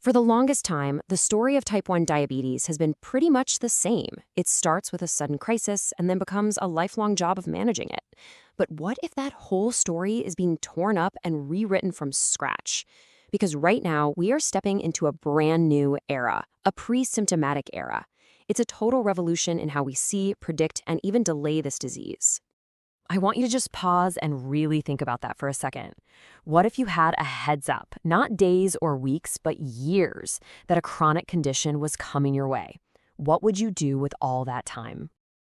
For the longest time, the story of type 1 diabetes has been pretty much the same. It starts with a sudden crisis and then becomes a lifelong job of managing it. But what if that whole story is being torn up and rewritten from scratch? Because right now, we are stepping into a brand new era, a pre-symptomatic era. It's a total revolution in how we see, predict, and even delay this disease. I want you to just pause and really think about that for a second. What if you had a heads up, not days or weeks, but years, that a chronic condition was coming your way? What would you do with all that time?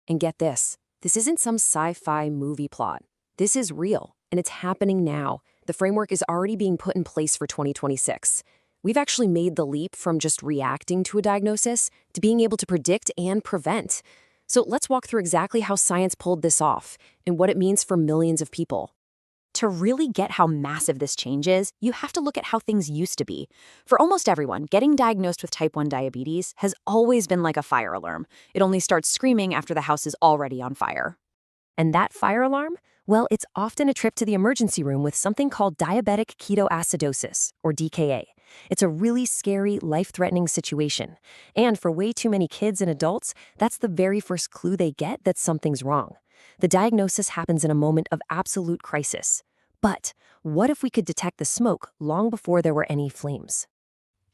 And get this isn't some sci-fi movie plot. This is real, and it's happening now. The framework is already being put in place for 2026. We've actually made the leap from just reacting to a diagnosis to being able to predict and prevent. So let's walk through exactly how science pulled this off and what it means for millions of people. To really get how massive this change is, you have to look at how things used to be. For almost everyone, getting diagnosed with type 1 diabetes has always been like a fire alarm. It only starts screaming after the house is already on fire. And that fire alarm? Well, it's often a trip to the emergency room with something called diabetic ketoacidosis, or DKA. It's a really scary, life-threatening situation. And for way too many kids and adults, that's the very first clue they get that something's wrong. The diagnosis happens in a moment of absolute crisis. But what if we could detect the smoke long before there were any flames?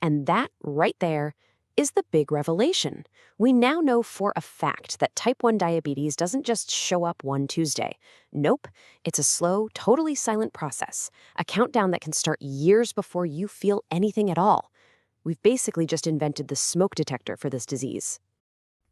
And that, right there, is the big revelation. We now know for a fact that type 1 diabetes doesn't just show up one Tuesday. Nope, it's a slow, totally silent process, a countdown that can start years before you feel anything at all. We've basically just invented the smoke detector for this disease.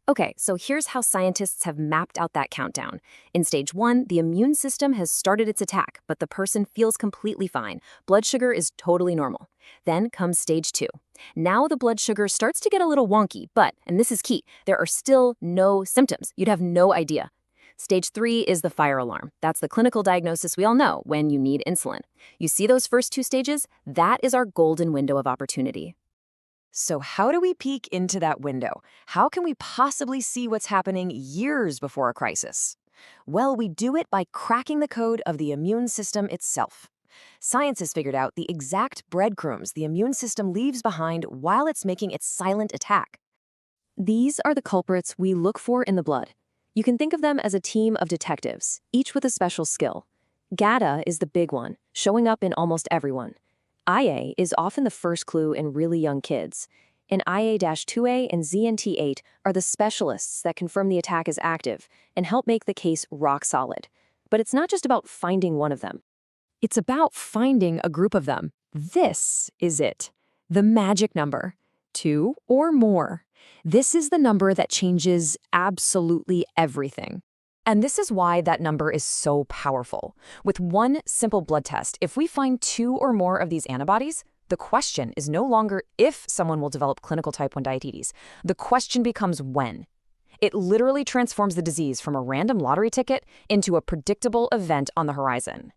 Okay, so here's how scientists have mapped out that countdown. In stage 1, the immune system has started its attack, but the person feels completely fine. Blood sugar is totally normal. Then comes stage 2. Now the blood sugar starts to get a little wonky, but, and this is key, there are still no symptoms. You'd have no idea. Stage 3 is the fire alarm. That's the clinical diagnosis we all know when you need insulin. You see those first 2 stages? That is our golden window of opportunity. So how do we peek into that window? How can we possibly see what's happening years before a crisis? Well, we do it by cracking the code of the immune system itself. Science has figured out the exact breadcrumbs the immune system leaves behind while it's making its silent attack. These are the culprits we look for in the blood. You can think of them as a team of detectives, each with a special skill. GATA is the big one, showing up in almost everyone. IA is often the first clue in really young kids, and IA-2A and ZNT8 are the specialists that confirm the attack is active and help make the case rock solid. But it's not just about finding one of them. It's about finding a group of them. This is it, the magic number, 2 or more. This is the number that changes absolutely everything. And this is why that number is so powerful. With one simple blood test, if we find 2 or more of these antibodies, the question is no longer if someone will develop clinical type 1 diabetes. The question becomes when. It literally transforms the disease from a random lottery ticket into a predictable event on the horizon.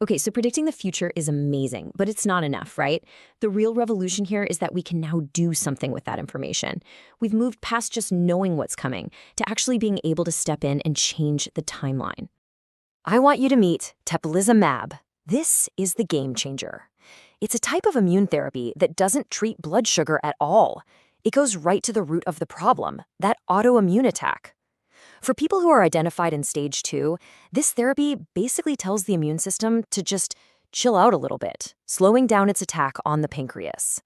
Okay, so predicting the future is amazing, but it's not enough, right? The real revolution here is that we can now do something with that information. We've moved past just knowing what's coming to actually being able to step in and change the timeline. I want you to meet teplizumab. This is the game changer. It's a type of immune therapy that doesn't treat blood sugar at all. It goes right to the root of the problem, that autoimmune attack. For people who are identified in stage 2, this therapy basically tells the immune system to just chill out a little bit, slowing down its attack on the pancreas.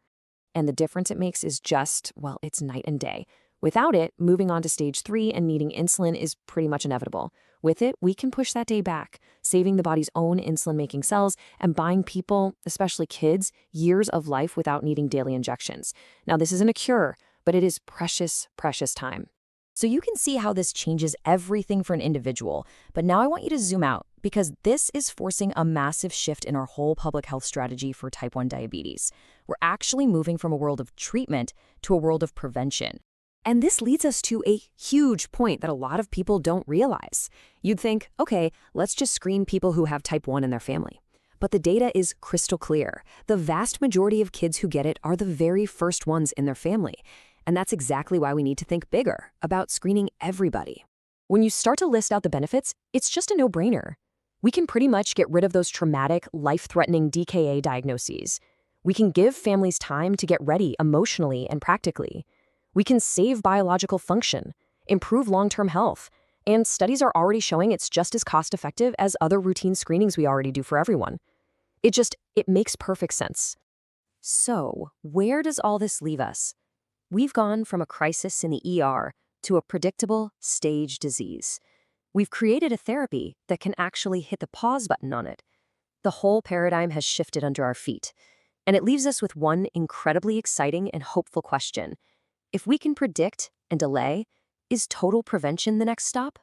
And the difference it makes is just, well, it's night and day. Without it, moving on to stage 3 and needing insulin is pretty much inevitable. With it, we can push that day back, saving the body's own insulin-making cells and buying people, especially kids, years of life without needing daily injections. Now, this isn't a cure, but it is precious, precious time. So you can see how this changes everything for an individual. But now I want you to zoom out, because this is forcing a massive shift in our whole public health strategy for type 1 diabetes. We're actually moving from a world of treatment to a world of prevention. And this leads us to a huge point that a lot of people don't realize. You'd think, okay, let's just screen people who have type 1 in their family. But the data is crystal clear. The vast majority of kids who get it are the very first ones in their family. And that's exactly why we need to think bigger about screening everybody. When you start to list out the benefits, it's just a no-brainer. We can pretty much get rid of those traumatic, life-threatening DKA diagnoses. We can give families time to get ready emotionally and practically. We can save biological function, improve long-term health, and studies are already showing it's just as cost-effective as other routine screenings we already do for everyone. It makes perfect sense. So, where does all this leave us? We've gone from a crisis in the ER to a predictable stage disease. We've created a therapy that can actually hit the pause button on it. The whole paradigm has shifted under our feet. And it leaves us with one incredibly exciting and hopeful question. If we can predict and delay, is total prevention the next stop?